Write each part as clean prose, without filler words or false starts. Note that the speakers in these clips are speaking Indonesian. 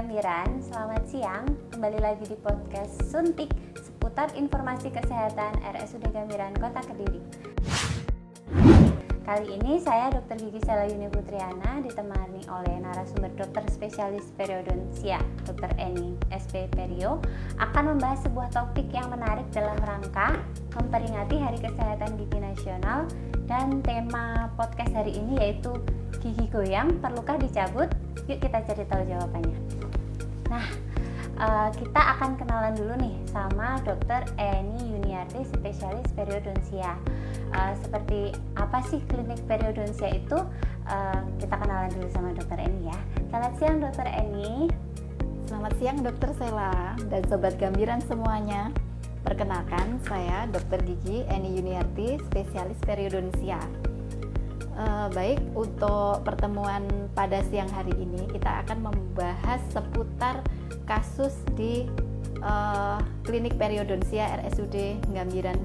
Gamiran, selamat siang. Kembali lagi di podcast Suntik seputar informasi kesehatan RSUD Gamiran Kota Kediri. Kali ini saya Dr. Gigi Sela Yuni Putriana ditemani oleh narasumber dokter spesialis periodontia Dr. Eni SP Perio akan membahas sebuah topik yang menarik dalam rangka memperingati Hari Kesehatan Gigi Nasional, dan tema podcast hari ini yaitu gigi goyang perlukah dicabut? Yuk kita cari tahu jawabannya. Nah, kita akan kenalan dulu nih sama Dr. Eni Yuniarti, spesialis periodontia. Seperti apa sih klinik periodontia itu? Kita kenalan dulu sama Dr. Eni ya. Selamat siang Dr. Eni. Selamat siang Dr. Sela dan Sobat Gamiran semuanya. Perkenalkan, saya Dr. Gigi Eni Yuniarti, spesialis periodontia. Baik, untuk pertemuan pada siang hari ini kita akan membahas seputar kasus di klinik periodontia RSUD Gamiran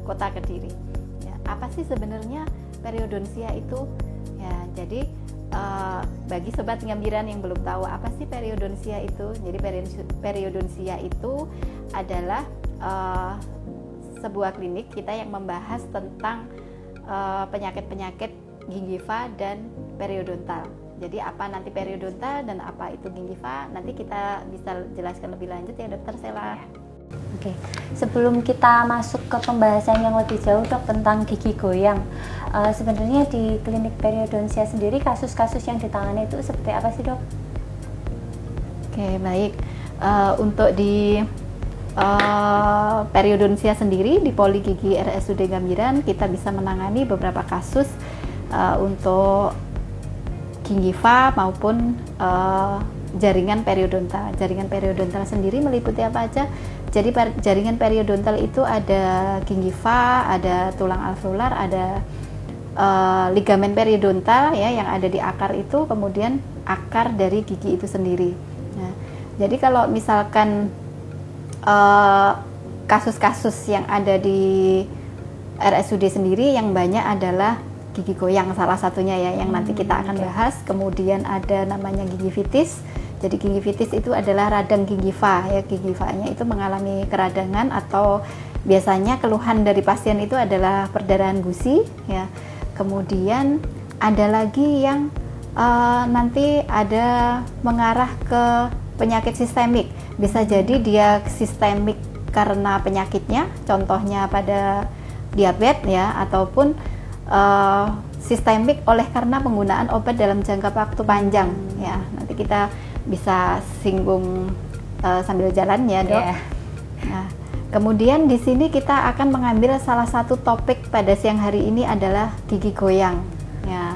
Kota Kediri. Ya, apa sih sebenarnya periodontia itu? Ya, jadi bagi sobat Gamiran yang belum tahu apa sih periodontia itu, jadi periodontia itu adalah sebuah klinik kita yang membahas tentang penyakit-penyakit gingiva dan periodontal. Jadi apa nanti periodontal dan apa itu gingiva, nanti kita bisa jelaskan lebih lanjut ya Dokter Sela. Oke, sebelum kita masuk ke pembahasan yang lebih jauh Dok tentang gigi goyang, sebenarnya di klinik periodontia sendiri kasus-kasus yang ditangani itu seperti apa sih Dok? Oke, baik. Untuk di periodontia sendiri di Poli Gigi RSUD Gamiran kita bisa menangani beberapa kasus untuk gingiva maupun jaringan periodontal. Jaringan periodontal sendiri meliputi apa aja? Jadi jaringan periodontal itu ada gingiva, ada tulang alveolar, ada ligamen periodontal ya yang ada di akar itu, kemudian akar dari gigi itu sendiri. Nah, jadi kalau misalkan kasus-kasus yang ada di RSUD sendiri yang banyak adalah gigi goyang salah satunya ya yang nanti kita akan bahas. Kemudian ada namanya gingivitis. Jadi gingivitis itu adalah radang gingiva ya, gingivanya itu mengalami keradangan atau biasanya keluhan dari pasien itu adalah perdarahan gusi ya. Kemudian ada lagi yang nanti ada mengarah ke penyakit sistemik. Bisa jadi dia sistemik karena penyakitnya, contohnya pada diabetes ya, ataupun sistemik oleh karena penggunaan obat dalam jangka waktu panjang ya. Nanti kita bisa singgung sambil jalan ya Dok. Yeah. Nah, kemudian di sini kita akan mengambil salah satu topik pada siang hari ini adalah gigi goyang ya.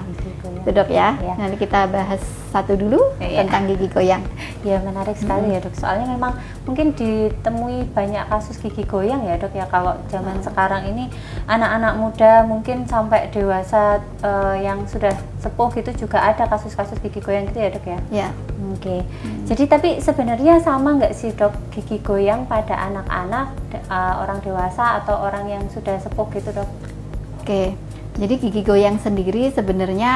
Itu Dok ya. Yeah. Nanti kita bahas satu dulu tentang gigi goyang. Ya, menarik sekali ya Dok. Soalnya memang mungkin ditemui banyak kasus gigi goyang ya Dok ya. Kalau zaman sekarang ini anak-anak muda mungkin sampai dewasa yang sudah sepuh gitu juga ada kasus-kasus gigi goyang gitu ya Dok ya. Ya. Oke. Jadi tapi sebenarnya sama nggak sih Dok gigi goyang pada anak-anak, orang dewasa atau orang yang sudah sepuh gitu Dok? Oke. Jadi gigi goyang sendiri sebenarnya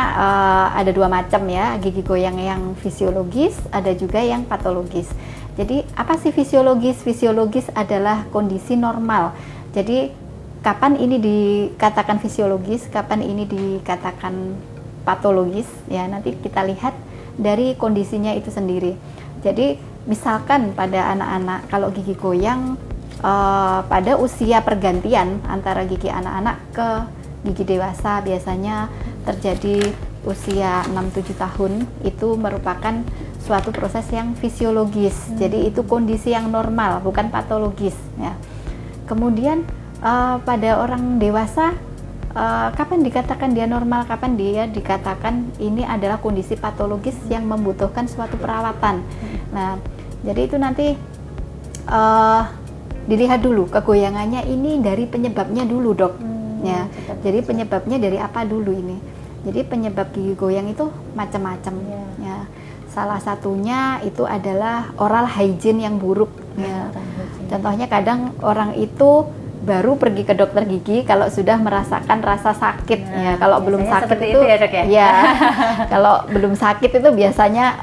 ada dua macam ya, gigi goyang yang fisiologis, ada juga yang patologis. Jadi apa sih fisiologis? Fisiologis adalah kondisi normal. Jadi kapan ini dikatakan fisiologis, kapan ini dikatakan patologis ya, nanti kita lihat dari kondisinya itu sendiri. Jadi misalkan pada anak-anak kalau gigi goyang pada usia pergantian antara gigi anak-anak ke gigi dewasa biasanya terjadi usia 6-7 tahun, itu merupakan suatu proses yang fisiologis. Jadi itu kondisi yang normal, bukan patologis ya. Kemudian pada orang dewasa kapan dikatakan dia normal, kapan dia dikatakan ini adalah kondisi patologis yang membutuhkan suatu perawatan. Nah, jadi itu nanti dilihat dulu kegoyangannya ini dari penyebabnya dulu Dok. Ya, jadi penyebabnya dari apa dulu ini? Jadi penyebab gigi goyang itu macam-macam. Ya, salah satunya itu adalah oral hygiene yang buruk. Ya. Contohnya kadang orang itu baru pergi ke dokter gigi kalau sudah merasakan rasa sakit. Ya, kalau belum sakit itu ya, Dok, ya? Ya, kalau belum sakit itu biasanya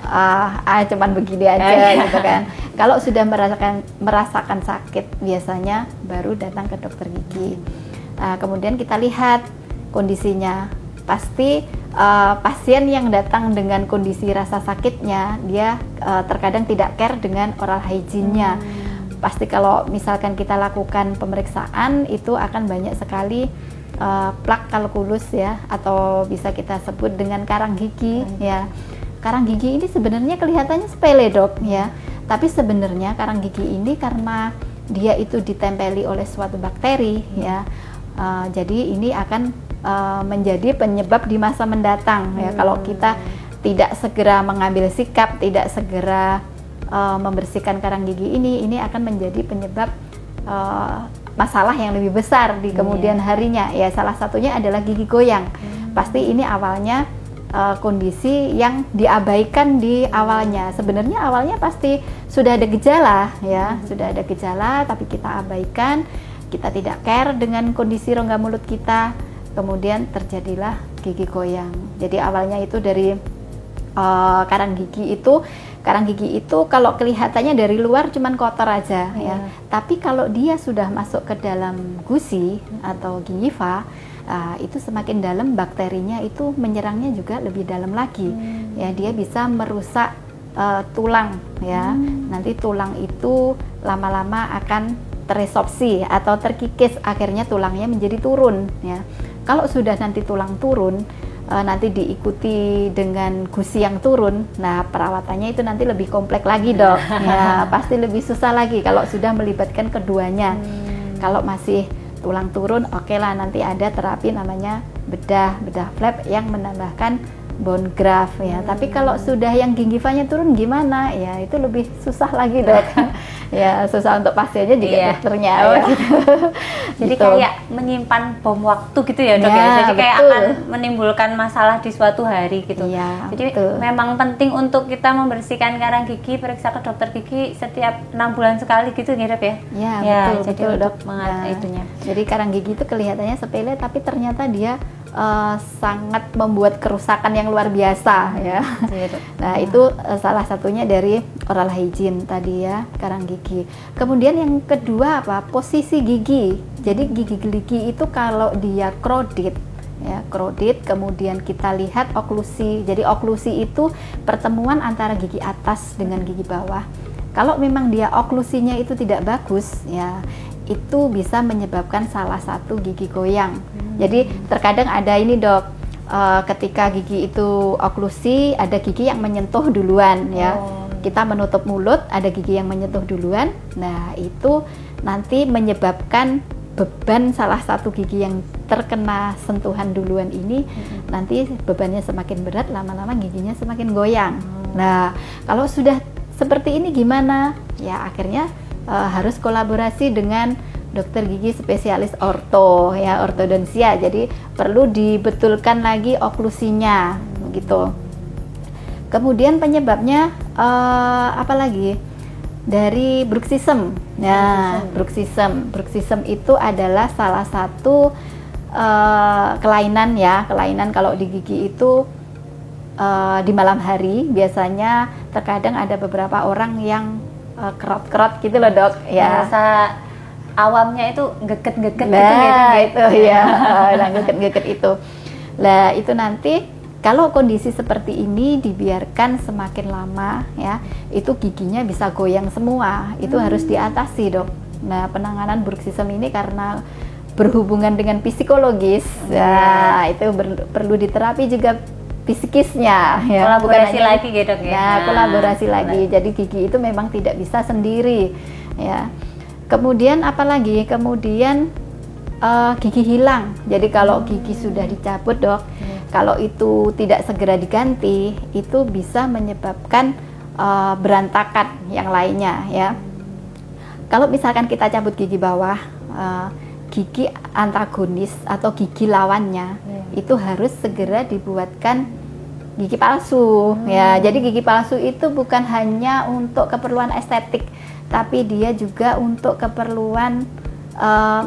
cuman begini aja gitu kan. Kalau sudah merasakan sakit, biasanya baru datang ke dokter gigi. Kemudian kita lihat kondisinya. Pasti pasien yang datang dengan kondisi rasa sakitnya, dia terkadang tidak care dengan oral hygiene-nya. Pasti kalau misalkan kita lakukan pemeriksaan, itu akan banyak sekali plak kalkulus ya, atau bisa kita sebut dengan karang gigi ya. Karang gigi ini sebenarnya kelihatannya sepele, Dok ya. Tapi sebenarnya karang gigi ini karena dia itu ditempeli oleh suatu bakteri ya. Jadi ini akan menjadi penyebab di masa mendatang ya. Kalau kita tidak segera mengambil sikap, tidak segera membersihkan karang gigi ini akan menjadi penyebab masalah yang lebih besar di kemudian harinya ya. Salah satunya adalah gigi goyang. Pasti ini awalnya kondisi yang diabaikan di awalnya. Sebenarnya awalnya pasti sudah ada gejala ya, sudah ada gejala tapi kita abaikan, kita tidak care dengan kondisi rongga mulut kita, kemudian terjadilah gigi goyang. Jadi awalnya itu dari karang gigi itu kalau kelihatannya dari luar cuman kotor aja ya. Tapi kalau dia sudah masuk ke dalam gusi atau gingiva, itu semakin dalam bakterinya itu menyerangnya juga lebih dalam lagi. Ya, dia bisa merusak tulang ya. Nanti tulang itu lama-lama akan teresorpsi atau terkikis, akhirnya tulangnya menjadi turun ya. Kalau sudah nanti tulang turun, nanti diikuti dengan gusi yang turun, nah perawatannya itu nanti lebih kompleks lagi, Dok ya. Pasti lebih susah lagi kalau sudah melibatkan keduanya. Kalau masih tulang turun, oke lah, nanti ada terapi namanya bedah flap yang menambahkan bone graft ya. Tapi kalau sudah yang gingivanya turun gimana ya, itu lebih susah lagi, Dok ya. Susah untuk pasiennya juga dokternya ya. Jadi gitu. kayak menyimpan bom waktu gitu ya, Dok ya. Jadi kayak betul. akan menimbulkan masalah di suatu hari gitu. Ya, jadi betul. memang penting untuk kita membersihkan karang gigi, periksa ke dokter gigi setiap 6 bulan sekali gitu ya, Dok ya. Ya, betul, jadi betul, Dok. itunya. Jadi karang gigi itu kelihatannya sepele tapi ternyata dia sangat membuat kerusakan yang luar biasa ya. Nah, itu salah satunya dari oral hygiene tadi ya, karang gigi. Kemudian yang kedua apa? Posisi gigi. Jadi gigi itu kalau dia crowded ya, crowded, kemudian kita lihat oklusi. Jadi oklusi itu pertemuan antara gigi atas dengan gigi bawah. Kalau memang dia oklusinya itu tidak bagus ya, itu bisa menyebabkan salah satu gigi goyang. Jadi terkadang ada ini, Dok, ketika gigi itu oklusi, ada gigi yang menyentuh duluan ya. Kita menutup mulut, ada gigi yang menyentuh duluan. Nah, itu nanti menyebabkan beban salah satu gigi yang terkena sentuhan duluan ini, nanti bebannya semakin berat, lama-lama giginya semakin goyang. Nah, kalau sudah seperti ini gimana? Ya, akhirnya harus kolaborasi dengan dokter gigi spesialis orto ya, ortodonsia. Jadi perlu dibetulkan lagi oklusinya begitu. Kemudian penyebabnya apa lagi? Dari bruxism. Nah, bruxism itu adalah salah satu kelainan ya. Kelainan kalau di gigi itu di malam hari biasanya terkadang ada beberapa orang yang kerot-kerot gitu loh, Dok ya. Rasa awamnya itu geket-geket nah, gitu ya. Itu ya. Nah, geket-geket itu. Lah, itu nanti kalau kondisi seperti ini dibiarkan semakin lama ya, itu giginya bisa goyang semua. Itu harus diatasi, Dok. Nah, penanganan bruxism ini karena berhubungan dengan psikologis, ya itu perlu diterapi juga psikisnya ya. Kolaborasi lagi gitu ya. Nah, kolaborasi lagi. Jadi gigi itu memang tidak bisa sendiri ya. Kemudian apalagi? Kemudian gigi hilang. Jadi kalau gigi sudah dicabut, Dok, kalau itu tidak segera diganti, itu bisa menyebabkan berantakan yang lainnya ya. Kalau misalkan kita cabut gigi bawah, gigi antagonis atau gigi lawannya itu harus segera dibuatkan gigi palsu ya. Jadi gigi palsu itu bukan hanya untuk keperluan estetik, tapi dia juga untuk keperluan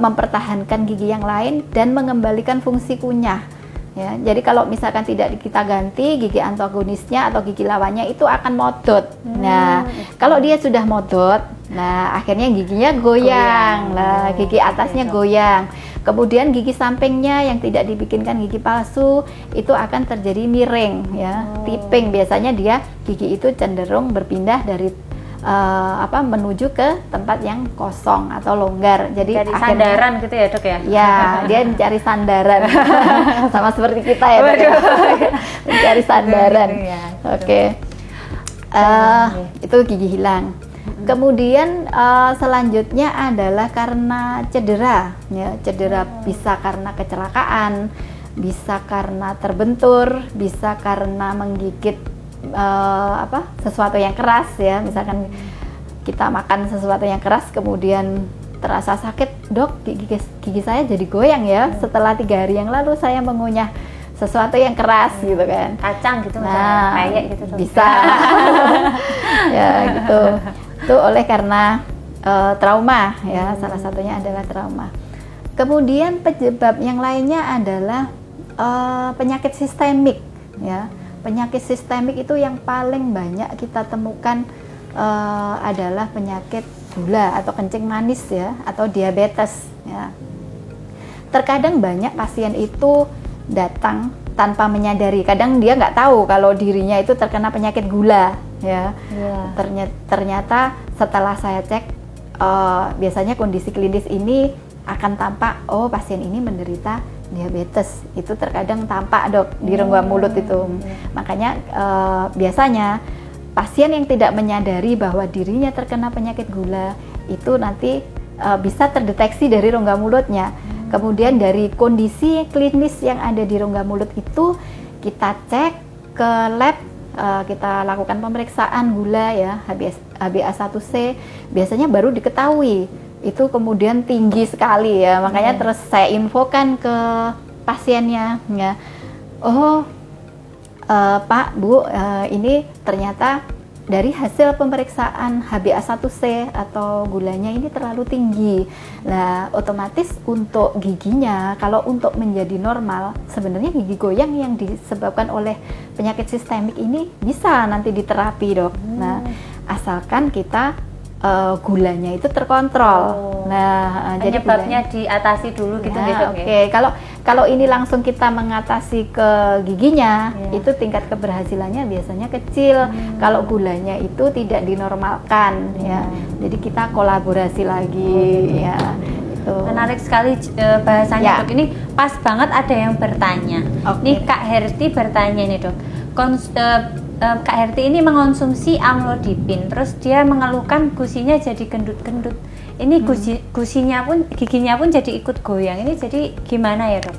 mempertahankan gigi yang lain dan mengembalikan fungsi kunyah. Ya, jadi kalau misalkan tidak kita ganti, gigi antagonisnya atau gigi lawannya itu akan modot. Nah, kalau dia sudah modot, nah akhirnya giginya goyang. Nah, gigi atasnya goyang. Kemudian gigi sampingnya yang tidak dibikinkan gigi palsu itu akan terjadi miring, ya, tipping. Biasanya dia gigi itu cenderung berpindah dari menuju ke tempat yang kosong atau longgar. Jadi cari sandaran gitu ya, Dok ya? Ya, dia mencari sandaran. Sama seperti kita ya, Dok. Mencari sandaran. Oke. Itu gigi hilang. Kemudian selanjutnya adalah karena cedera, ya. Cedera bisa karena kecelakaan, bisa karena terbentur, bisa karena menggigit sesuatu yang keras, ya. Misalkan kita makan sesuatu yang keras kemudian terasa sakit, Dok, gigi saya jadi goyang ya setelah 3 hari yang lalu saya mengunyah sesuatu yang keras gitu kan, kacang gitu, misalnya kayak gitu, Dok. Bisa. Ya gitu. Itu oleh karena trauma, ya. Salah satunya adalah trauma. Kemudian penyebab yang lainnya adalah penyakit sistemik, ya. Penyakit sistemik itu yang paling banyak kita temukan adalah penyakit gula atau kencing manis, ya, atau diabetes, ya. Terkadang banyak pasien itu datang tanpa menyadari. Kadang dia nggak tahu kalau dirinya itu terkena penyakit gula, ya. Ternyata setelah saya cek, biasanya kondisi klinis ini akan tampak, oh pasien ini menderita diabetes. Itu terkadang tampak, Dok, di rongga mulut itu. Makanya biasanya pasien yang tidak menyadari bahwa dirinya terkena penyakit gula itu nanti bisa terdeteksi dari rongga mulutnya. Kemudian dari kondisi klinis yang ada di rongga mulut itu kita cek ke lab, kita lakukan pemeriksaan gula, ya, HbA1c. Biasanya baru diketahui itu kemudian tinggi sekali, ya. Makanya terus saya infokan ke pasiennya, ya. Oh, Pak, Bu, ini ternyata dari hasil pemeriksaan HbA1c atau gulanya ini terlalu tinggi. Nah, otomatis untuk giginya, kalau untuk menjadi normal, sebenarnya gigi goyang yang disebabkan oleh penyakit sistemik ini bisa nanti diterapi, Dok. Nah, asalkan kita gulanya itu terkontrol. Nah, jadi penyebabnya diatasi dulu gitu, ya. Oke. Kalau ini langsung kita mengatasi ke giginya, itu tingkat keberhasilannya biasanya kecil. Kalau gulanya itu tidak dinormalkan, ya. Jadi kita kolaborasi lagi, ya. Itu. Menarik sekali bahasanya, Dok. Ini pas banget ada yang bertanya. Nih Kak Herti bertanya nih, Dok. Kak Herti ini mengonsumsi amlodipin, terus dia mengeluhkan gusinya jadi gendut-gendut. Ini giginya pun jadi ikut goyang. Ini jadi gimana ya, Dok?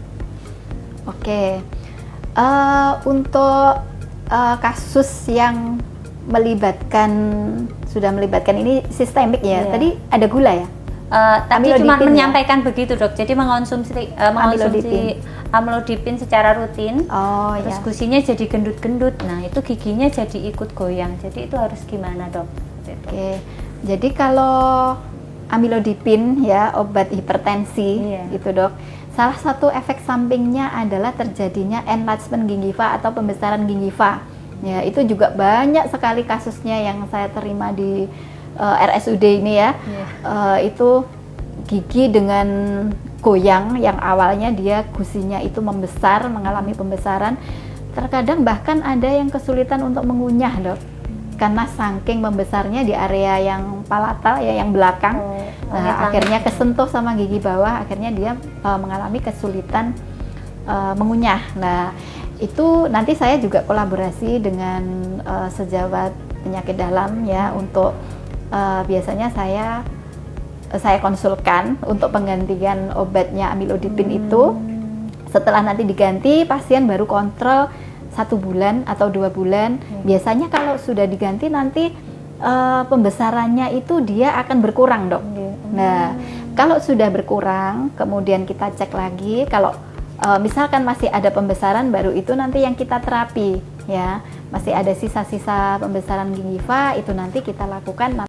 Oke. Untuk kasus yang sudah melibatkan ini sistemik, ya. Tadi ada gula, ya. Tadi cuma menyampaikan begitu, Dok. Jadi mengonsumsi amlodipin secara rutin, terus gusinya jadi gendut-gendut. Nah, itu giginya jadi ikut goyang. Jadi itu harus gimana, Dok? Oke. Jadi kalau amlodipin, ya, obat hipertensi, gitu, Dok. Salah satu efek sampingnya adalah terjadinya enlargement gingiva atau pembesaran gingiva. Ya, itu juga banyak sekali kasusnya yang saya terima di RSUD ini, ya. Itu gigi dengan goyang yang awalnya dia gusinya itu membesar, mengalami pembesaran. Terkadang bahkan ada yang kesulitan untuk mengunyah, Dok, karena saking membesarnya di area yang palatal, ya, yang belakang. Akhirnya kesentuh sama gigi bawah, akhirnya dia mengalami kesulitan mengunyah. Nah, itu nanti saya juga kolaborasi dengan sejawat penyakit dalam, ya, untuk biasanya saya konsulkan untuk penggantian obatnya amlodipin itu. Setelah nanti diganti, pasien baru kontrol 1 bulan atau 2 bulan. Biasanya kalau sudah diganti nanti pembesarannya itu dia akan berkurang, Dok. Nah, kalau sudah berkurang, kemudian kita cek lagi. Kalau misalkan masih ada pembesaran, baru itu nanti yang kita terapi, ya. Masih ada sisa-sisa pembesaran gingiva, itu nanti kita lakukan